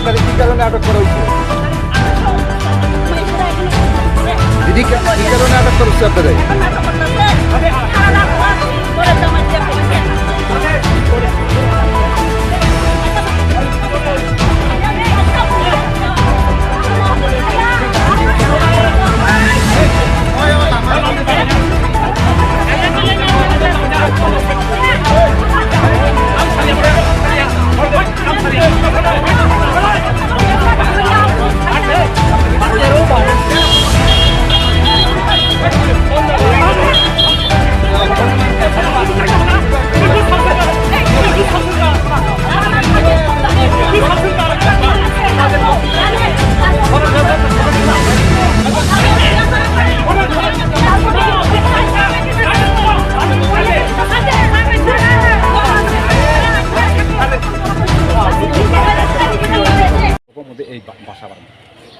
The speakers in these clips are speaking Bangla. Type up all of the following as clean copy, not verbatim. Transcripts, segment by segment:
আপনাদের কি কারণে আটক করা হয়েছে? দিদি কি কারণে আটক করা হচ্ছে আপনাদের?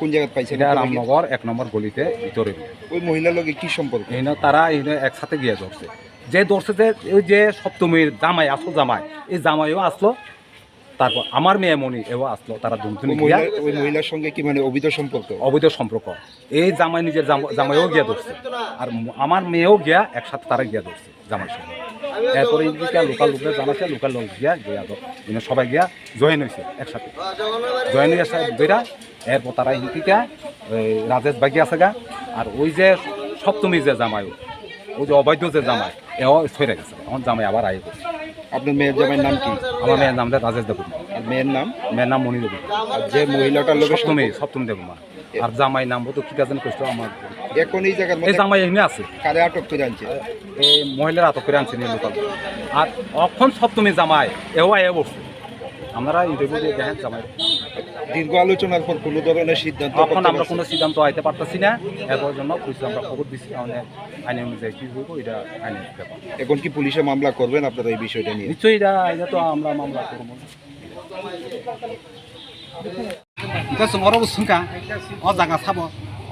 কোন জায়গায় পাইছে? এটা রামনগর 1 নম্বর গলিতে ভিতরে। ওই মহিলার লগে কি সম্পর্ক? তারা একসাথে গিয়ে ধরছে, যে ধরছে যে ওই যে সপ্তমীর জামাই, আসল জামাই, এই জামাইও আসলো, তারপর আমার মেয়ে মনি এও আসলো। তারা দুজনে গিয়া ওই মহিলার সঙ্গে কি মানে অবৈধ সম্পর্ক? অবৈধ সম্পর্ক। এই জামাই নিজের জামাইও গিয়া ধরছে, আর আমার মেয়েও গিয়া একসাথে তারা গিয়া ধরছে জামাইয়ের সঙ্গে। এরপরে লোকাল লোকরা জানাচ্ছে, লোকাল লোক গিয়া সবাই গিয়া জয়েন হয়েছে একসাথে, জয়েন হয়ে দুইটা। এরপর তারা হিন্দিকা ওই রাজেশ বাগি আছে গা, আর ওই যে সপ্তমী যে জামাই, ওই যে অবৈধ যে জামাই, এও ছড়ে গেছে। আমার জামাই আবার আয় করছে। আপনার মেয়ের জামাইয়ের নাম কি? আমার মেয়ের নাম রাজেশ দেবুর। আর মেয়ের নাম মনি দেবুর। আর যে মহিলাটার লোক সপ্তমী দেবুমা। আর জামাই নাম তো কি কাজে করছো আমার। এখন এই জায়গার এই জামাই এখানে আছে। কারে আটক করে আনছে? এই মহিলার আটক করে আনছে লোকাল। আর এখন সপ্তমী জামাই এও আয় বসছে। আমরা ইন্টারভিউ দিয়ে দেখেন জামাই। দীর্ঘ আলোচনার পর কোনো ধরনের সিদ্ধান্ত? এখন আমরা কোনো সিদ্ধান্ত আইতে পারতেছি না। এর জন্য আমরা খবর দিচ্ছি, আইনের অনুযায়ী কি হইব এটা আইনের ব্যাপার। এখন কি পুলিশে মামলা করবেন আপনারা এই বিষয়টা নিয়ে? নিশ্চয়ই এটা তো আমরা মামলা করবো। ওরাও শুনকা ও জায়গা চাব,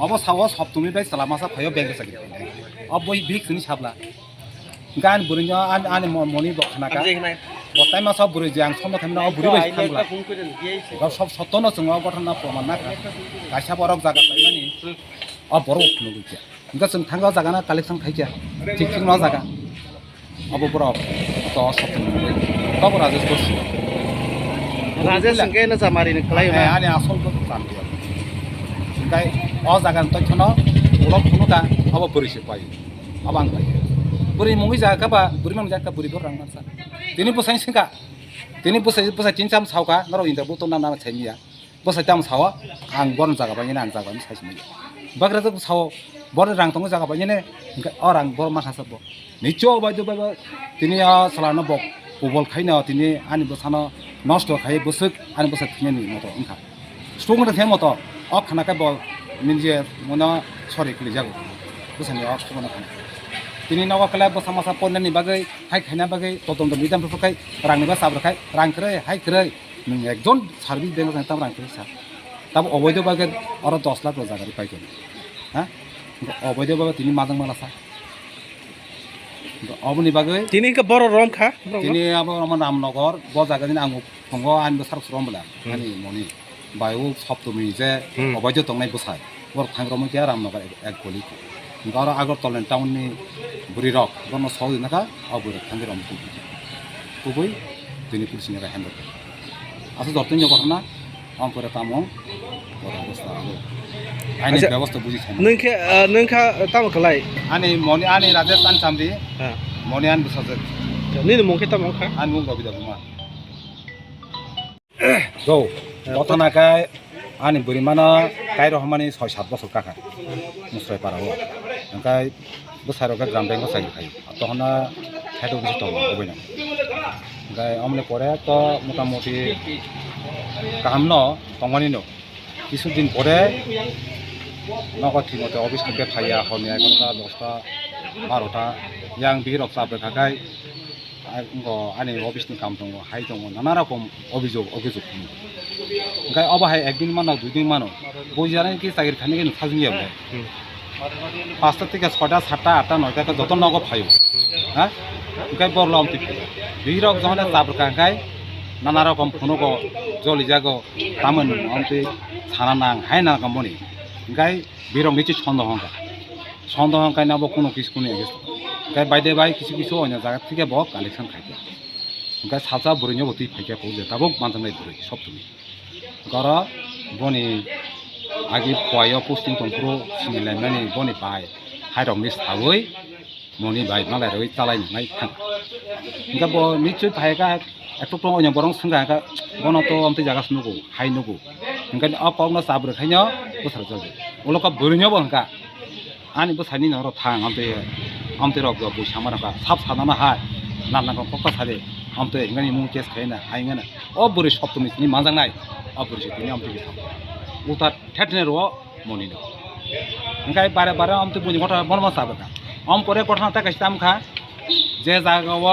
অব চাব সপ্তমী বাই চালা মাছা ভাইও বেঙ্ক চাকরি বই বিক শুনি চাবলা গান বুড়ি আনি মনি দখনাকা গতাই মাছ বুড়ি যে আং সম থামনা বুড়ি বাই থামলা সব সত্য না जों ঘটনা প্রমাণ না গাইছা বরক জায়গা পাইনানি বড় উঠলো গিয়া ইনকা जों थांगा জায়গা কালেকশন খাইয়া ঠিক ঠিক না জায়গা অব বড় তো সপ্তমী কব রাজেশ করছি রাজেশ সঙ্গে না জামারিনি খালাই হ্যাঁ আনি আসল তো জানতে ইনকাই অ জায়গা তথ্যন ওলক খুনুকা অব পরিচয় পাই আবাং পাই বুড়ি মুই জায়গা বা বুড়ি মান জায়গা বুড়ি বড় রাংমানসা তিনি বসাই সিংকা তিনি বসাই তিন চাম সাউকা নর ইন্টারভিউ তো না ছাইনিয়া বসাই তাম সাওয়া आं बरन जागा बायने आं जागा साइसमि बाग्रा जग साव बर रां तंग जागा बायने और आं बर माखासे ब निचो बायदो बाय तिनि सलानो बक बल खाइनो तिनि आनि बसानो नष्ट खाइ बसक आनि बसा थिनि मतो ओंखा स्टोंग थे मतो अ खानाका ब निजे मना सरि खलि जागो बसानि अ स्टोंग खाना तिनि नवा कला बसा मासा पननि बागै हाइ खाइना बागै ततम मिदाम फकाय रांनि बा साब्रखाय रां करे हाइ करे नों एकदम सार्भिस देनो ताम रां करे सा तब अवैध बागे और 10 लाख जागा पाइगोन हाँ अवैध बागे तिनी माजों मालासा अबनि बागे तिनी के बर रम खा तिनी अब আমার রামনগর ব জায়গা দিন आं फंग आनबो सारसरम बला आनि मनि बायु सप्तमी जे अवैध तंनाय बसाय बर थांग्रम के रामनगर एक गलि garo Agartala town ni buri rok gono saw naka abur thangir om kubui tini polisi naka handle aso dortin jo korna am pore tamong bor obostha alo aini ব্যবস্থা বুঝি খাই नोंखा तामो खलाय ani moni ani Rajasthan chamri ha moni an bisajat नि मखे तामो खा an mung dobi dobi ma go gotona kai ani buri mana kai rohmani 6-7 বছর কাকা মুসরাই পারাও ओंखाय बोसारोगा ग्राम बेंक साइ खाय तहना हेड अफिस दं अबैना ओंखाय आमले परे तो मोटामुटी गाहाम न तंगानि न किछु दिन परे नगद थिमते अफिस के फाया हरनि 11टा 10टा 12टा yang birok sabe kakai ani office ni কাম দङ হাই দङ নানা রকম অভিযোগ ओंखाय अबाहाय একদিন মানো দুই দিন মানো বইজারে কি চাকরি খানি কেন সাজনি যাবে 5টা থেকে 6টা 7টা 8টা 9টা যত নগ ফাইও হ্যাঁ ओंखाय बरलाम टिपे बिरक जहने साबरखाय नाना रकम फनोगो जलि जागो तामन आमते साना नां हाय ना कमनि ओंखाय बिरक निचि सन्देहंखाय नाबो कोनो किस कोनि ओंखाय बायदे बाय किछु अন্য জায়গা থেকে ব কালেকশন খাইते ओंखाय साजा बुरिनो बति फाइका पौजे ताबो मानजानाय बुरै सब तुमि गर बनि आगे पयो पोस्टिं तंफ्रो सिनिलायनानै बनि बाय हाइरक मिस थावै मनि बाय मालाय रय चालायनाय थां ओंखाय ब निचय फाइका एकटो अন্য बरं संगाका बनो तो आमते जागा सुनुगो हाय नुगो ओंखाय अपावना साब्रखायनो बोसोर जाबाय उलका बुरिनो बंका आनि बोसानि नरो थां आमते रग बैसा मारका साब सानाना हाय नानाखौ कक्का सारे आमते इंगानि मुं केस खायना हायङाना अ बुरि सप्तमी नि माजांनाय अ बुरि सिनि आमते बिथां उता थेटने रो मनिनो ओंखाय बारे बारे आमते बुनि गथा बनमा साबका आम परे गठना ताकाय तामखा जे जागाव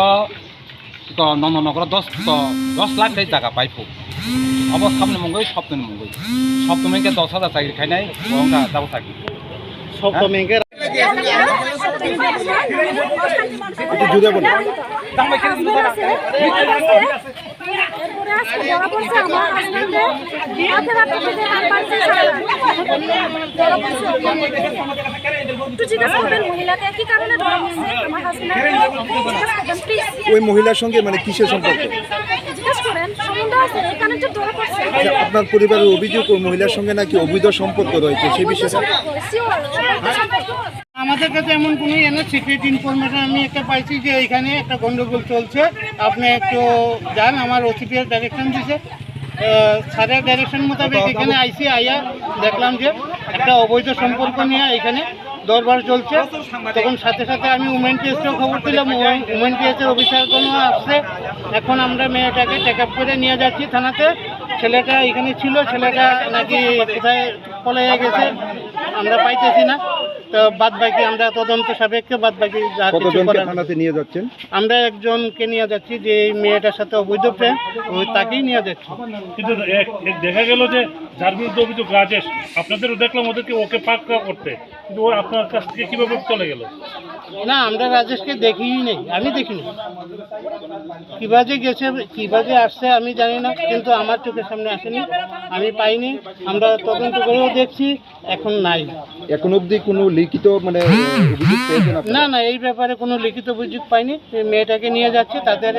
तो नन नगर 10 लाख दै जागा पाइफो अब सामने मंगै सप्तमी के 10,000 चाकरी खायनाय गंगा दाव थाকি सप्तमीके একটু জুড়ে বলো ওই মহিলার সঙ্গে মানে কিসের সম্পর্ক আপনার পরিবারের অভিযোগ ওই মহিলার সঙ্গে নাকি অবৈধ সম্পর্ক রয়েছে সে বিষয়ে আমাদের কাছে এমন কোনো সিক্রেট ইনফরমেশন আমি একটা পাইছি যে এখানে একটা গন্ডগোল চলছে আপনি একটু যান আমার ওসিপির ডাইরেকশন দিছে স্যারের ডাইরেকশন মোতাবেক এখানে আইসি আইয়া দেখলাম যে একটা অবৈধ সম্পর্ক নিয়ে এখানে দরবার চলছে তখন সাথে সাথে আমি উমেন টিএসকেও খবর দিলাম উমেন টিএসের অফিসারগণ আসছে এখন আমরা মেয়েটাকে টেক আপ করে নিয়ে যাচ্ছি থানাতে ছেলেটা এখানে ছিল ছেলেটা নাকি কোথায় পলাইয়া গেছে আমরা পাইতেছি না তো বাদ বাকি আমরা তদন্ত সাপেক্ষে বাদ বাকি যা কিছু করার থানাতে নিয়ে যাচ্ছেন আমরা একজনকে নিয়ে যাচ্ছি যে এই মেয়েটার সাথে অবৈধ প্রেম ওই তাকেই নিয়ে যাচ্ছি কিন্তু দেখা গেল যে যার বিরুদ্ধে অভিযোগ রাজেশ আপনাদেরও দেখলাম ওদেরকে ওকে পাক্কা করতে কিন্তু ও আপনার কাছ থেকে কীভাবে চলে গেল না আমরা রাজেশকে দেখিই নেই আমি দেখিনি কিভাবে গেছে কিভাবে আসছে আমি জানি না কিন্তু আমার চোখের সামনে আসেনি আমি পাইনি আমরা তদন্ত করেও দেখছি এখন নাই এখন অবধি কোনো লিখিত মানে অভিযোগ পেয়েছেন না না এই ব্যাপারে কোনো লিখিত অভিযোগ পাইনি এই মেয়েটাকে নিয়ে যাচ্ছে তাদের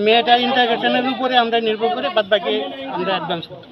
মেয়েটার ইন্টারগ্রেশনের উপরে আমরা নির্ভর করে বাদ বাকি আমরা অ্যাডভান্স করি